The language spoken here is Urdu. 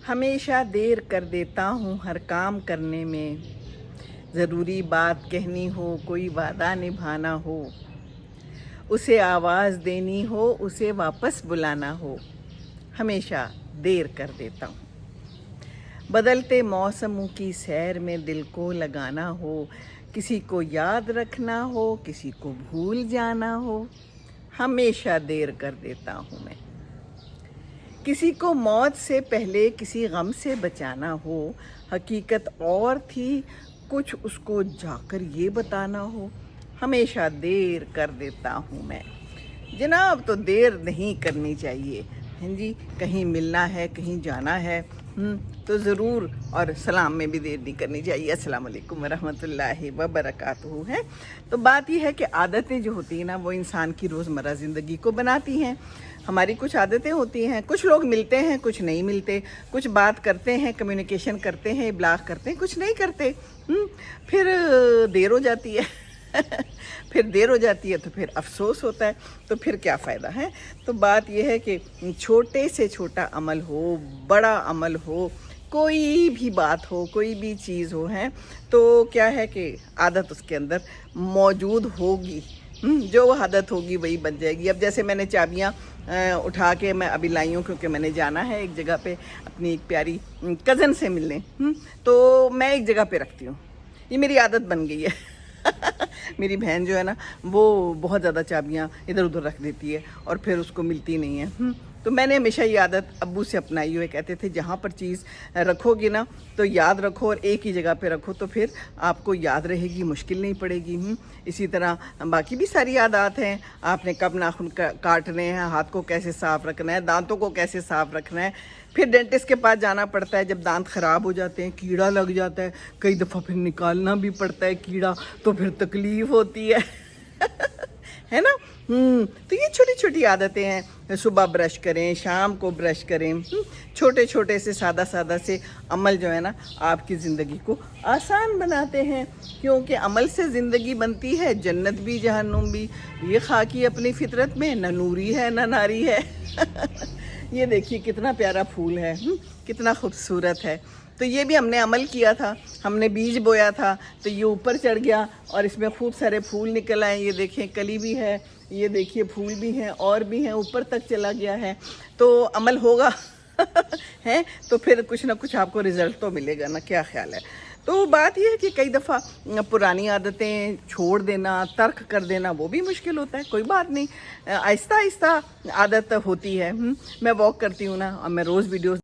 ہمیشہ دیر کر دیتا ہوں ہر کام کرنے میں، ضروری بات کہنی ہو، کوئی وعدہ نبھانا ہو، اسے آواز دینی ہو، اسے واپس بلانا ہو، ہمیشہ دیر کر دیتا ہوں۔ بدلتے موسموں کی سیر میں دل کو لگانا ہو، کسی کو یاد رکھنا ہو، کسی کو بھول جانا ہو، ہمیشہ دیر کر دیتا ہوں میں۔ کسی کو موت سے پہلے کسی غم سے بچانا ہو، حقیقت اور تھی کچھ اس کو جا کر یہ بتانا ہو، ہمیشہ دیر کر دیتا ہوں میں۔ جناب تو دیر نہیں کرنی چاہیے، ہاں جی، کہیں ملنا ہے، کہیں جانا ہے تو ضرور، اور سلام میں بھی دیر نہیں کرنی چاہیے۔ السلام علیکم ورحمۃ اللہ وبرکاتہ ہے۔ تو بات یہ ہے کہ عادتیں جو ہوتی ہیں نا وہ انسان کی روزمرہ زندگی کو بناتی ہیں۔ ہماری کچھ عادتیں ہوتی ہیں، کچھ لوگ ملتے ہیں، کچھ نہیں ملتے، کچھ بات کرتے ہیں، کمیونیکیشن کرتے ہیں، ابلاغ کرتے ہیں، کچھ نہیں کرتے، پھر دیر ہو جاتی ہے پھر دیر ہو جاتی ہے تو پھر افسوس ہوتا ہے، تو پھر کیا فائدہ ہے۔ تو بات یہ ہے کہ چھوٹے سے چھوٹا عمل ہو، بڑا عمل ہو، کوئی بھی بات ہو، کوئی بھی چیز ہو ہے تو کیا ہے کہ عادت اس کے اندر موجود ہوگی، جو وہ عادت ہوگی وہی بن جائے گی۔ اب جیسے میں نے چابیاں اٹھا کے میں ابھی لائی ہوں کیونکہ میں نے جانا ہے ایک جگہ پہ اپنی ایک پیاری کزن سے ملنے، تو میں ایک جگہ پہ رکھتی ہوں، یہ میری عادت بن گئی ہے میری بہن جو ہے نا وہ بہت زیادہ چابیاں ادھر ادھر رکھ دیتی ہے اور پھر اس کو ملتی نہیں ہے، تو میں نے ہمیشہ یہ عادت ابو سے اپنائی ہوئے، کہتے تھے جہاں پر چیز رکھو گی نا تو یاد رکھو اور ایک ہی جگہ پہ رکھو تو پھر آپ کو یاد رہے گی، مشکل نہیں پڑے گی۔ اسی طرح باقی بھی ساری عادات ہیں، آپ نے کب ناخن کاٹنے ہیں، ہاتھ کو کیسے صاف رکھنا ہے، دانتوں کو کیسے صاف رکھنا ہے، پھر ڈینٹسٹ کے پاس جانا پڑتا ہے جب دانت خراب ہو جاتے ہیں، کیڑا لگ جاتا ہے، کئی دفعہ پھر نکالنا بھی پڑتا ہے کیڑا، تو پھر تکلیف ہوتی ہے نا۔ تو یہ چھوٹی چھوٹی عادتیں ہیں، صبح برش کریں، شام کو برش کریں، چھوٹے چھوٹے سے سادہ سادہ سے عمل جو ہے نا آپ کی زندگی کو آسان بناتے ہیں، کیونکہ عمل سے زندگی بنتی ہے، جنت بھی جہنم بھی۔ یہ خاکی اپنی فطرت میں نہ نوری ہے نہ ناری ہے یہ دیکھیے کتنا پیارا پھول ہے، کتنا خوبصورت ہے۔ تو یہ بھی ہم نے عمل کیا تھا، ہم نے بیج بویا تھا تو یہ اوپر چڑھ گیا اور اس میں خوب سارے پھول نکل آئے، یہ دیکھیں کلی بھی ہے، یہ دیکھیے پھول بھی ہیں اور بھی ہیں، اوپر تک چلا گیا ہے، تو عمل ہوگا ہے تو پھر کچھ نہ کچھ آپ کو رزلٹ تو ملے گا نا، کیا خیال ہے۔ تو بات یہ ہے کہ کئی دفعہ پرانی عادتیں چھوڑ دینا، ترک کر دینا وہ بھی مشکل ہوتا ہے، کوئی بات نہیں، آہستہ آہستہ عادت ہوتی ہے۔ میں واک کرتی ہوں نا اور میں روز ویڈیوز